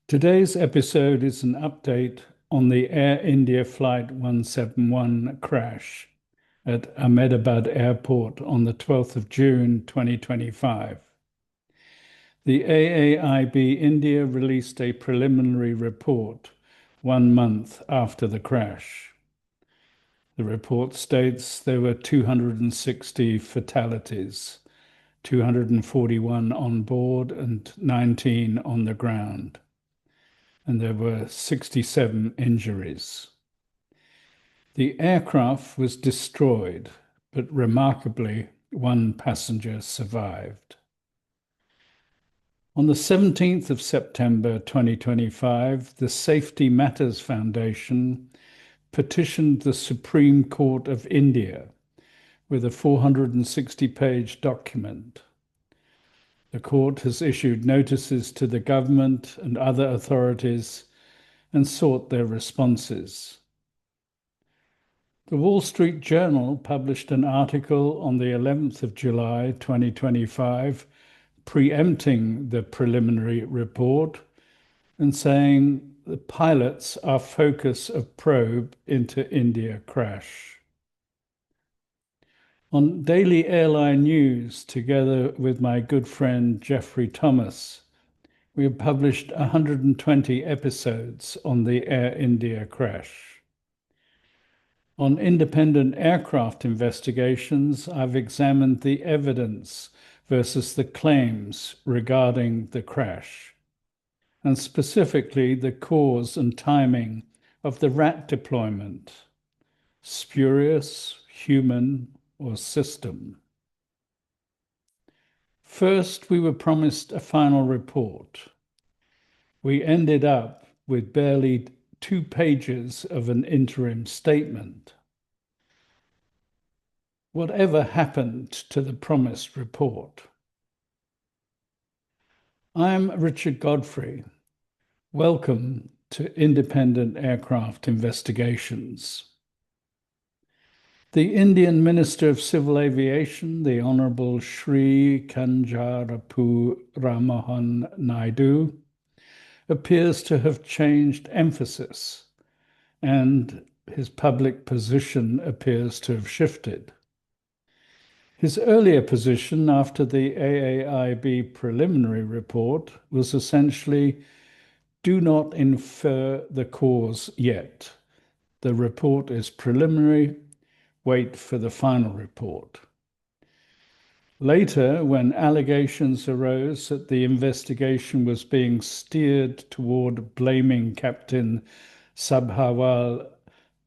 Today's episode is an update on the Air India Flight 171 crash at Ahmedabad Airport on the 12th of June 2025. The AAIB India released a preliminary report 1 month after the crash. The report states there were 260 fatalities, 241 on board and 19 on the ground, and there were 67 injuries. The aircraft was destroyed, but remarkably, one passenger survived. On the 17th of September 2025, the Safety Matters Foundation petitioned the Supreme Court of India with a 460-page document. The court has issued notices to the government and other authorities and sought their responses. The Wall Street Journal published an article on the 11th of July 2025, preempting the preliminary report and saying the pilots are focus of probe into India crash. On Daily Airline News, together with my good friend Geoffrey Thomas, we have published 120 episodes on the Air India crash. On independent aircraft investigations, I've examined the evidence versus the claims regarding the crash, and specifically the cause and timing of the rat deployment, spurious, human, or system. First, we were promised a final report. We ended up with barely 2 pages of an interim statement. Whatever happened to the promised report? I'm Richard Godfrey. Welcome to Independent Aircraft Investigations. The Indian Minister of Civil Aviation, the Honorable Shri Kanjarapu Rammohan Naidu, appears to have changed emphasis, and his public position appears to have shifted. His earlier position after the AAIB preliminary report was essentially, do not infer the cause yet. The report is preliminary. Wait for the final report. Later, when allegations arose that the investigation was being steered toward blaming Captain Sabharwal,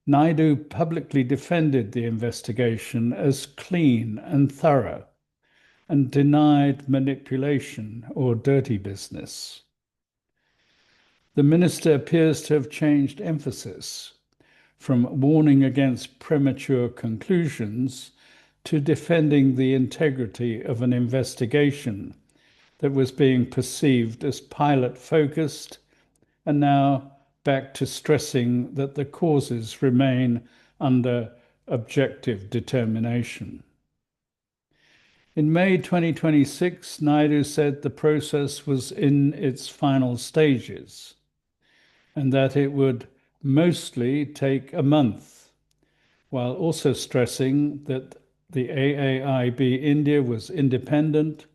Naidu publicly defended the investigation as clean and thorough and denied manipulation or dirty business. The minister appears to have changed emphasis from warning against premature conclusions to defending the integrity of an investigation that was being perceived as pilot-focused, and now back to stressing that the causes remain under objective determination. In May 2026, Naidu said the process was in its final stages and that it would mostly take a month, while also stressing that the AAIB India was independent,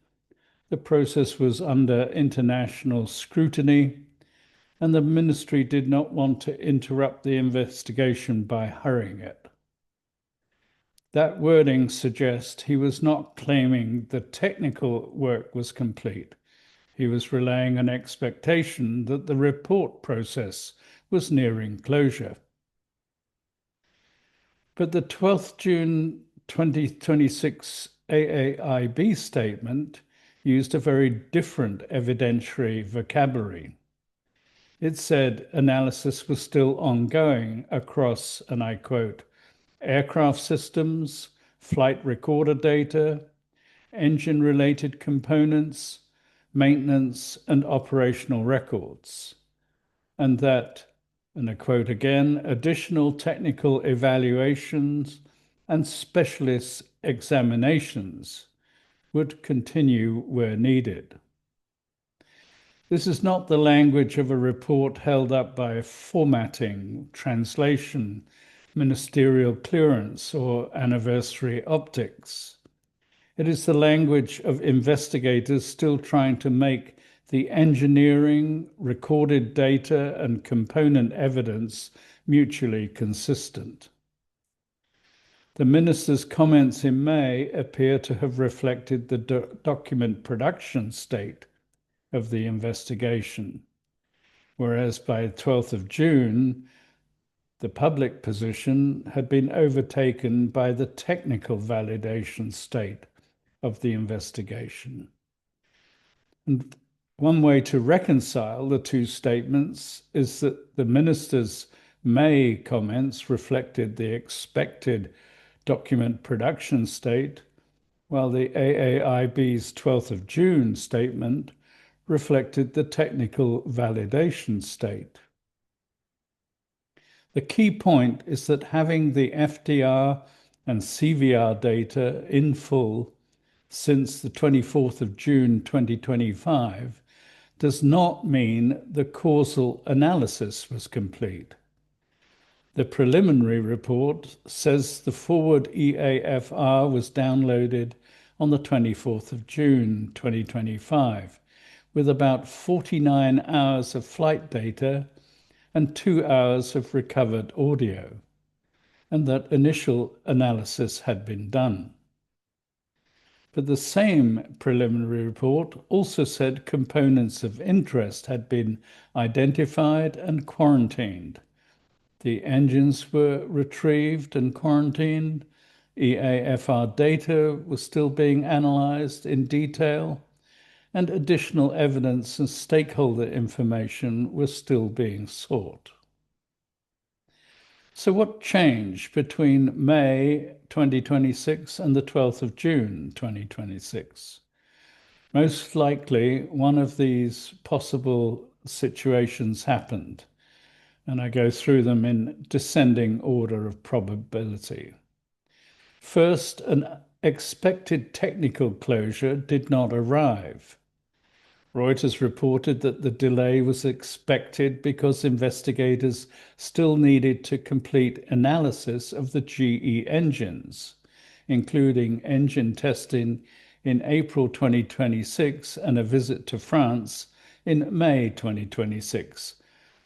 the process was under international scrutiny, and the ministry did not want to interrupt the investigation by hurrying it. That wording suggests he was not claiming the technical work was complete. He was relaying an expectation that the report process was nearing closure. But the 12th June 2026 AAIB statement used a very different evidentiary vocabulary. It said analysis was still ongoing across, and I quote, aircraft systems, flight recorder data, engine-related components, maintenance, and operational records, and that, and I quote again, additional technical evaluations and specialist examinations would continue where needed. This is not the language of a report held up by formatting, translation, ministerial clearance, or anniversary optics. It is the language of investigators still trying to make the engineering, recorded data, and component evidence mutually consistent. The minister's comments in May appear to have reflected the document production state of the investigation, whereas by 12th of June, the public position had been overtaken by the technical validation state of the investigation. And one way to reconcile the two statements is that the minister's May comments reflected the expected document production state, while the AAIB's 12th of June statement reflected the technical validation state. The key point is that having the FDR and CVR data in full since the 24th of June 2025 does not mean the causal analysis was complete. The preliminary report says the forward EAFR was downloaded on the 24th of June 2025, with about 49 hours of flight data and 2 hours of recovered audio, and that initial analysis had been done. But the same preliminary report also said components of interest had been identified and quarantined. The engines were retrieved and quarantined. EAFR data was still being analyzed in detail, and additional evidence and stakeholder information was still being sought. So what changed between May 2026 and the 12th of June 2026? Most likely, one of these possible situations happened, and I go through them in descending order of probability. First, an expected technical closure did not arrive. Reuters reported that the delay was expected because investigators still needed to complete analysis of the GE engines, including engine testing in April 2026 and a visit to France in May 2026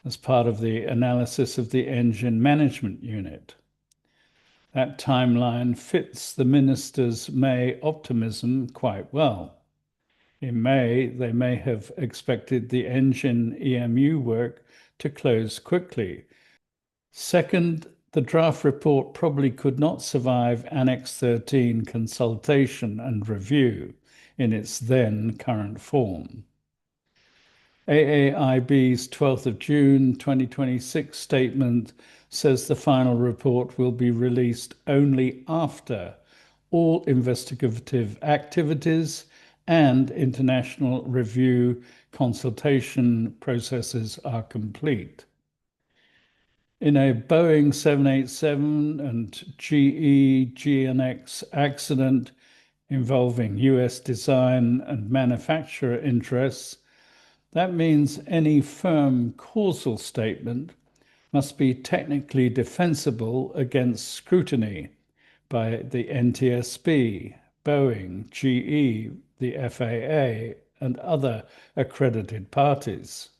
as part of the analysis of the engine management unit. That timeline fits the minister's May optimism quite well. In May, they may have expected the engine EMU work to close quickly. Second, the draft report probably could not survive Annex 13 consultation and review in its then current form. AAIB's 12th of June 2026 statement says the final report will be released only after all investigative activities and international review consultation processes are complete. In a Boeing 787 and GE GNX accident involving US design and manufacturer interests, that means any firm causal statement must be technically defensible against scrutiny by the NTSB, Boeing, GE, the FAA, and other accredited parties.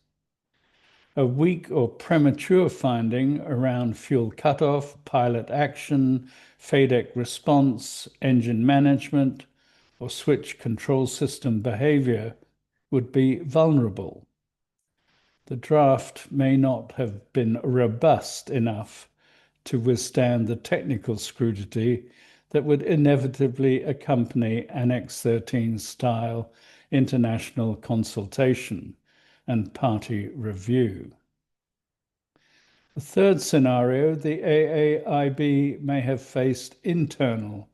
A weak or premature finding around fuel cutoff, pilot action, FADEC response, engine management, or switch control system behavior would be vulnerable. The draft may not have been robust enough to withstand the technical scrutiny that would inevitably accompany Annex 13 style international consultation and party review. The third scenario, the AAIB may have faced internal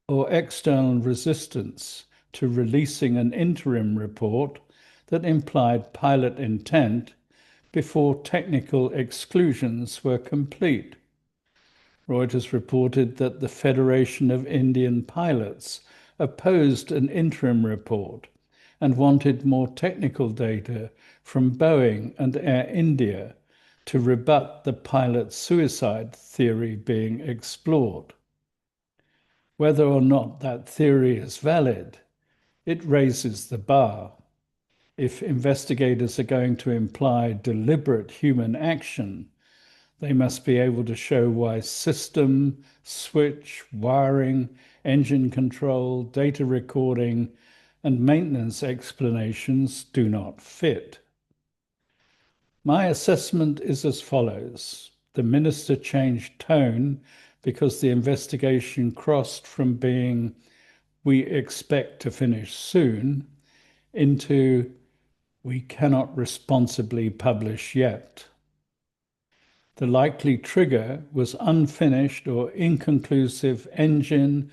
or external resistance to releasing an interim report that implied pilot intent before technical exclusions were complete. Reuters reported that the Federation of Indian Pilots opposed an interim report and wanted more technical data from Boeing and Air India to rebut the pilot suicide theory being explored. Whether or not that theory is valid, it raises the bar. If investigators are going to imply deliberate human action, they must be able to show why system, switch, wiring, engine control, data recording, and maintenance explanations do not fit. My assessment is as follows. The minister changed tone because the investigation crossed from being "we expect to finish soon" into "we cannot responsibly publish yet." The likely trigger was unfinished or inconclusive engine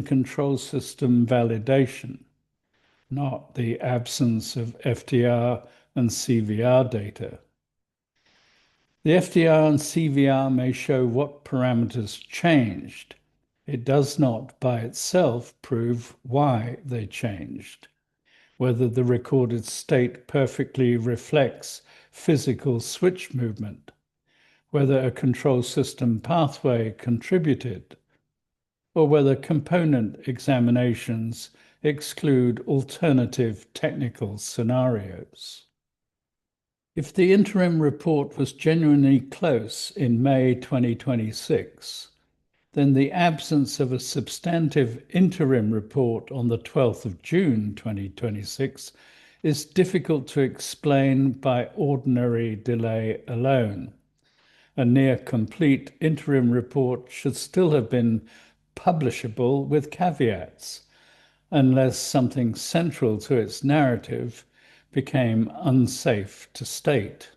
control system validation, not the absence of FDR and CVR data. The FDR and CVR may show what parameters changed. It does not by itself prove why they changed, whether the recorded state perfectly reflects physical switch movement, whether a control system pathway contributed, or whether component examinations exclude alternative technical scenarios. If the interim report was genuinely close in May 2026, then the absence of a substantive interim report on the 12th of June 2026 is difficult to explain by ordinary delay alone. A near complete interim report should still have been publishable with caveats, unless something central to its narrative became unsafe to state.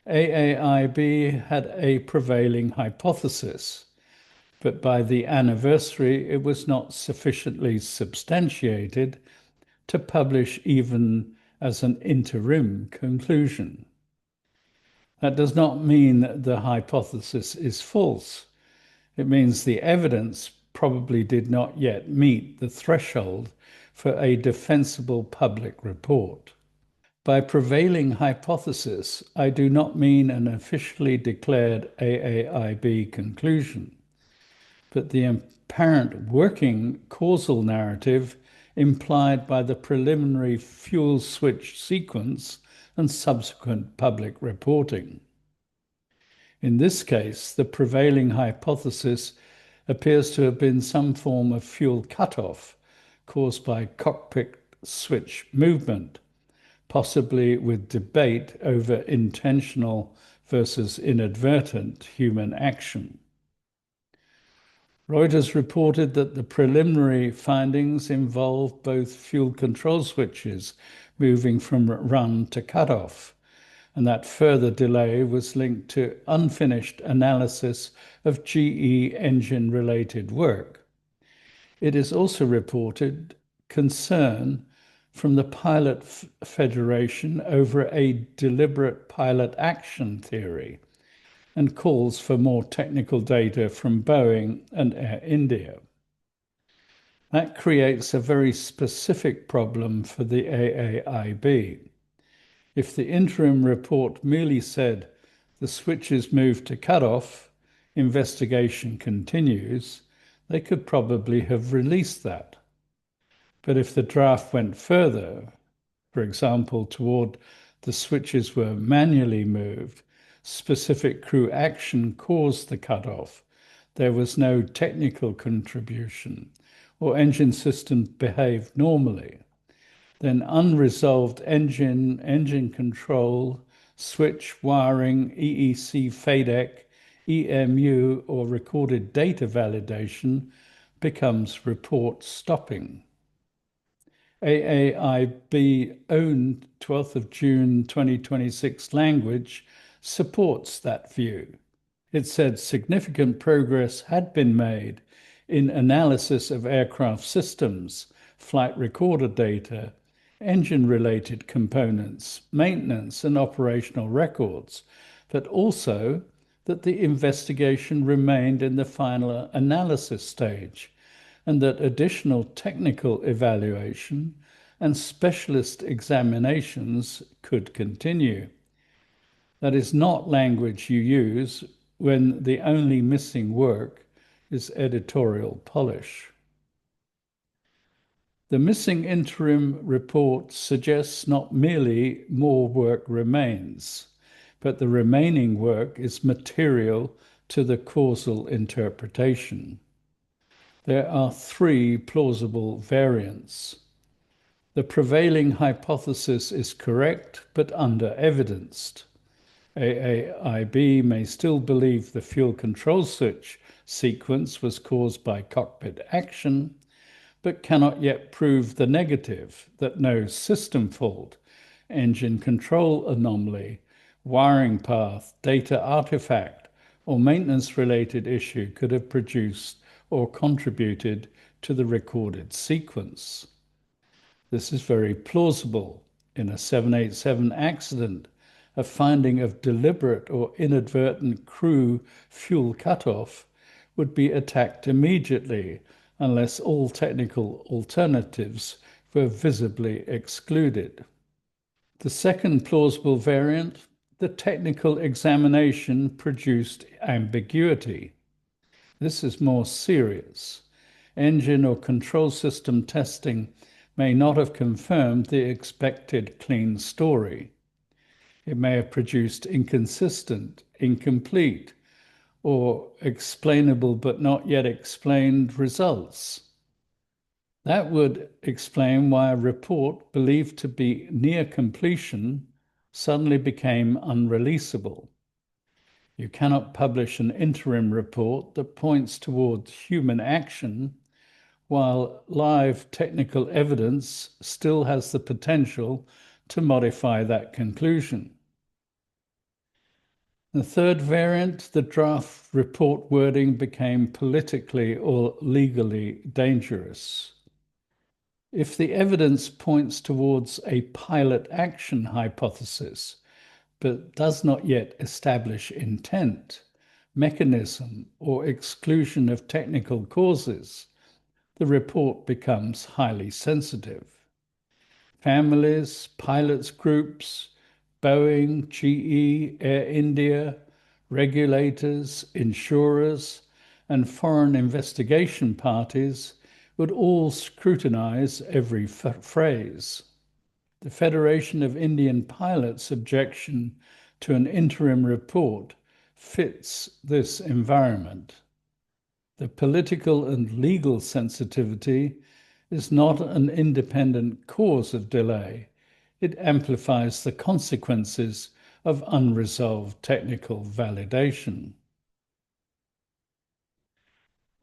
AAIB had a prevailing hypothesis, but by the anniversary it was not sufficiently substantiated to publish even as an interim conclusion. That does not mean that the hypothesis is false. It means the evidence probably did not yet meet the threshold for a defensible public report. By prevailing hypothesis, I do not mean an officially declared AAIB conclusion, but the apparent working causal narrative implied by the preliminary fuel switch sequence and subsequent public reporting. In this case, the prevailing hypothesis appears to have been some form of fuel cutoff caused by cockpit switch movement, possibly with debate over intentional versus inadvertent human action. Reuters reported that the preliminary findings involved both fuel control switches moving from run to cutoff, and that further delay was linked to unfinished analysis of GE engine-related work. It is also reported concern from the Pilot Federation over a deliberate pilot action theory and calls for more technical data from Boeing and Air India. That creates a very specific problem for the AAIB. If the interim report merely said the switches moved to cutoff, investigation continues, they could probably have released that. But if the draft went further, for example, toward the switches were manually moved, specific crew action caused the cutoff, there was no technical contribution, or engine systems behaved normally, then unresolved engine control, switch wiring, EEC FADEC, EMU, or recorded data validation becomes report stopping. AAIB own 12th of June 2026 language supports that view. It said significant progress had been made in analysis of aircraft systems, flight recorder data, engine-related components, maintenance and operational records, but also that the investigation remained in the final analysis stage and that additional technical evaluation and specialist examinations could continue. That is not language you use when the only missing work is editorial polish. The missing interim report suggests not merely more work remains, but the remaining work is material to the causal interpretation. There are three plausible variants. The prevailing hypothesis is correct, but under-evidenced. AAIB may still believe the fuel control switch sequence was caused by cockpit action, but cannot yet prove the negative, that no system fault, engine control anomaly, wiring path, data artifact, or maintenance-related issue could have produced or contributed to the recorded sequence. This is very plausible. In a 787 accident, a finding of deliberate or inadvertent crew fuel cutoff would be attacked immediately unless all technical alternatives were visibly excluded. The second plausible variant, the technical examination produced ambiguity. This is more serious. Engine or control system testing may not have confirmed the expected clean story. It may have produced inconsistent, incomplete, or explainable but not yet explained results. That would explain why a report believed to be near completion suddenly became unreleasable. You cannot publish an interim report that points towards human action while live technical evidence still has the potential to modify that conclusion. The third variant, the draft report wording became politically or legally dangerous. If the evidence points towards a pilot action hypothesis, but does not yet establish intent, mechanism, or exclusion of technical causes, the report becomes highly sensitive. Families, pilots groups, Boeing, GE, Air India, regulators, insurers, and foreign investigation parties would all scrutinize every phrase. The Federation of Indian Pilots' objection to an interim report fits this environment. The political and legal sensitivity is not an independent cause of delay. It amplifies the consequences of unresolved technical validation.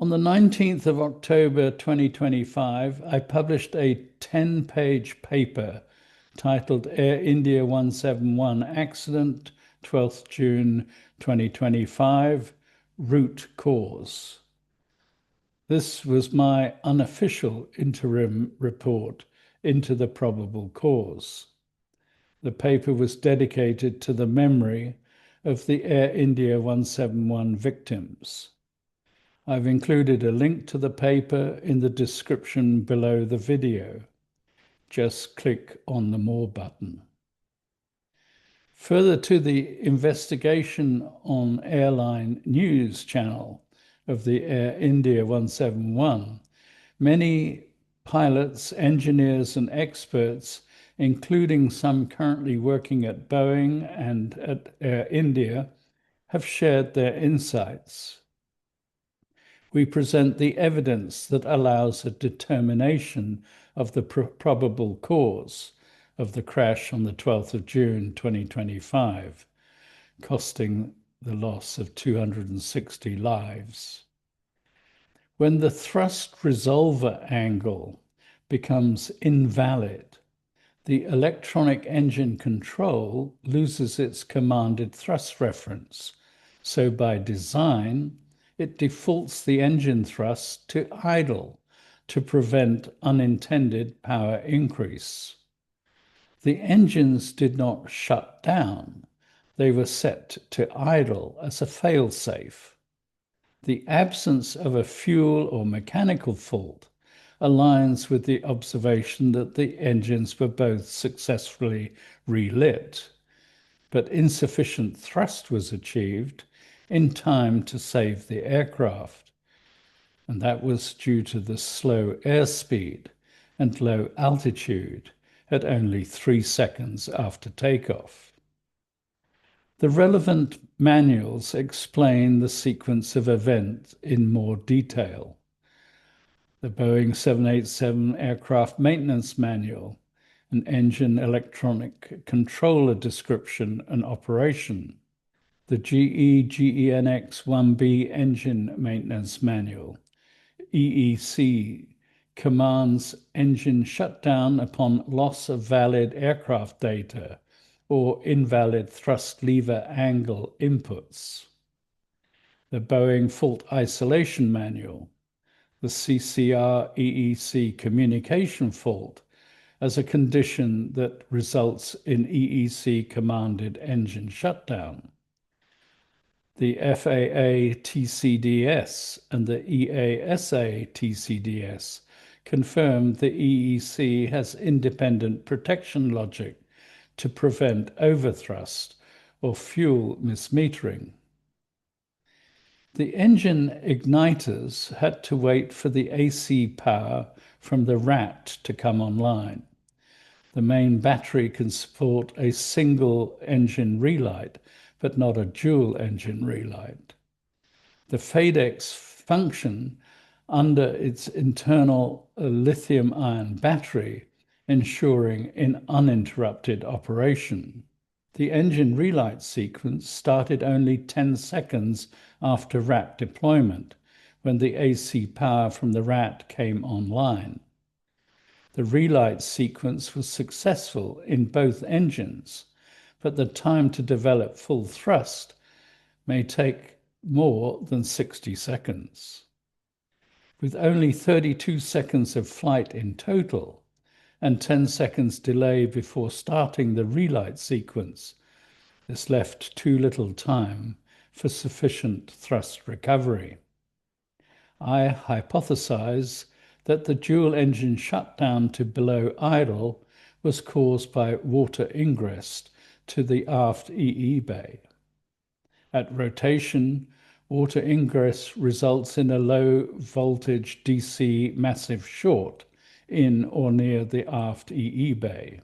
On the 19th of October 2025, I published a 10-page paper titled Air India 171 Accident, 12th June 2025, Root Cause. This was my unofficial interim report into the probable cause. The paper was dedicated to the memory of the Air India 171 victims. I've included a link to the paper in the description below the video. Just click on the More button. Further to the investigation on airline news channel of the Air India 171, many pilots, engineers, and experts, including some currently working at Boeing and at Air India, have shared their insights. We present the evidence that allows a determination of the probable cause of the crash on the 12th of June 2025, costing the loss of 260 lives. When the thrust resolver angle becomes invalid, the electronic engine control loses its commanded thrust reference. So by design, it defaults the engine thrust to idle to prevent unintended power increase. The engines did not shut down. They were set to idle as a fail-safe. The absence of a fuel or mechanical fault aligns with the observation that the engines were both successfully relit, but insufficient thrust was achieved in time to save the aircraft. And that was due to the slow airspeed and low altitude at only 3 seconds after takeoff. The relevant manuals explain the sequence of events in more detail. The Boeing 787 Aircraft Maintenance Manual, an engine electronic controller description and operation, the GE GEnx-1B Engine Maintenance Manual, EEC, commands engine shutdown upon loss of valid aircraft data or invalid thrust lever angle inputs. The Boeing Fault Isolation Manual, the CCR EEC communication fault as a condition that results in EEC commanded engine shutdown. The FAA TCDS and the EASA TCDS confirmed the EEC has independent protection logic to prevent overthrust or fuel mismetering. The engine igniters had to wait for the AC power from the RAT to come online. The main battery can support a single engine relight, but not a dual engine relight. The FADEX function under its internal lithium-ion battery, ensuring an uninterrupted operation. The engine relight sequence started only 10 seconds after RAT deployment, when the AC power from the RAT came online. The relight sequence was successful in both engines, but the time to develop full thrust may take more than 60 seconds. With only 32 seconds of flight in total and 10 seconds delay before starting the relight sequence, this left too little time for sufficient thrust recovery. I hypothesize that the dual engine shutdown to below idle was caused by water ingress to the aft EE bay. At rotation, water ingress results in a low voltage DC massive short in or near the aft EE bay.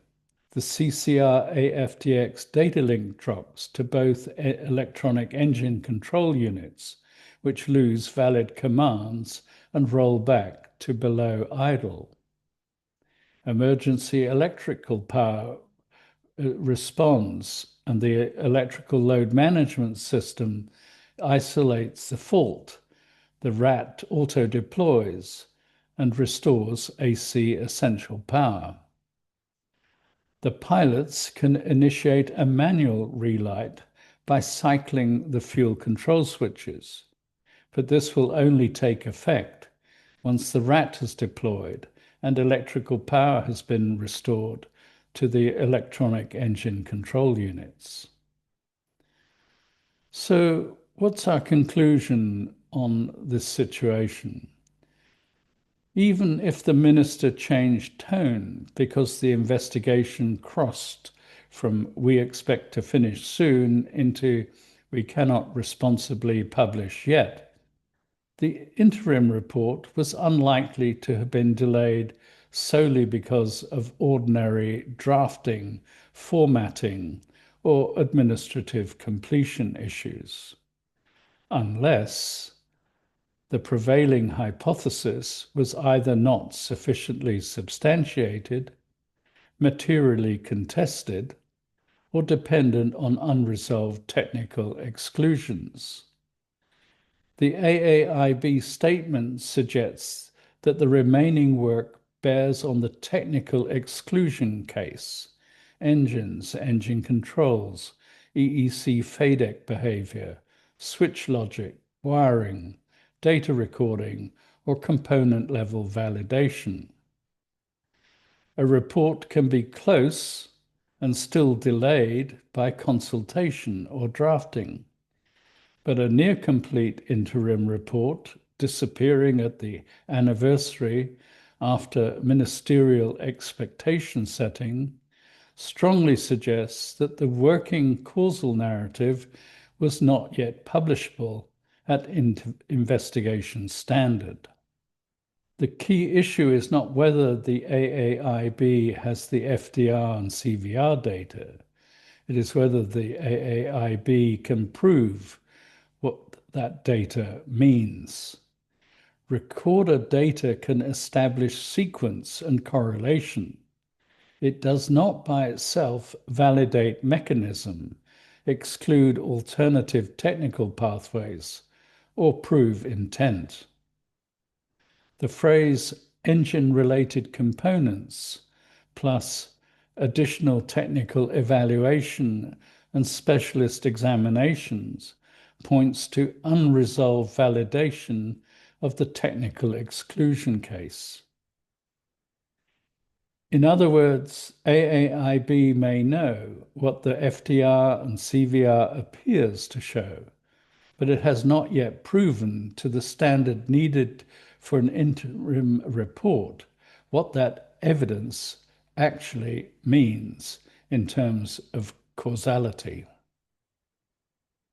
The CCR AFDX data link drops to both electronic engine control units, which lose valid commands and roll back to below idle. Emergency electrical power responds, and the electrical load management system isolates the fault. The RAT auto-deploys and restores AC essential power. The pilots can initiate a manual relight by cycling the fuel control switches, but this will only take effect once the RAT is deployed and electrical power has been restored to the electronic engine control units. So, what's our conclusion on this situation? Even if the minister changed tone because the investigation crossed from "we expect to finish soon" into "we cannot responsibly publish yet," the interim report was unlikely to have been delayed solely because of ordinary drafting, formatting, or administrative completion issues, unless the prevailing hypothesis was either not sufficiently substantiated, materially contested, or dependent on unresolved technical exclusions. The AAIB statement suggests that the remaining work bears on the technical exclusion case: engines, engine controls, EEC FADEC behavior, switch logic, wiring, data recording, or component level validation. A report can be close and still delayed by consultation or drafting, but a near-complete interim report disappearing at the anniversary after ministerial expectation setting strongly suggests that the working causal narrative was not yet publishable at investigation standard. The key issue is not whether the AAIB has the FDR and CVR data. It is whether the AAIB can prove what that data means. Recorder data can establish sequence and correlation. It does not by itself validate mechanism, exclude alternative technical pathways, or prove intent. The phrase engine-related components plus additional technical evaluation and specialist examinations points to unresolved validation of the technical exclusion case. In other words, AAIB may know what the FDR and CVR appears to show, but it has not yet proven to the standard needed for an interim report what that evidence actually means in terms of causality.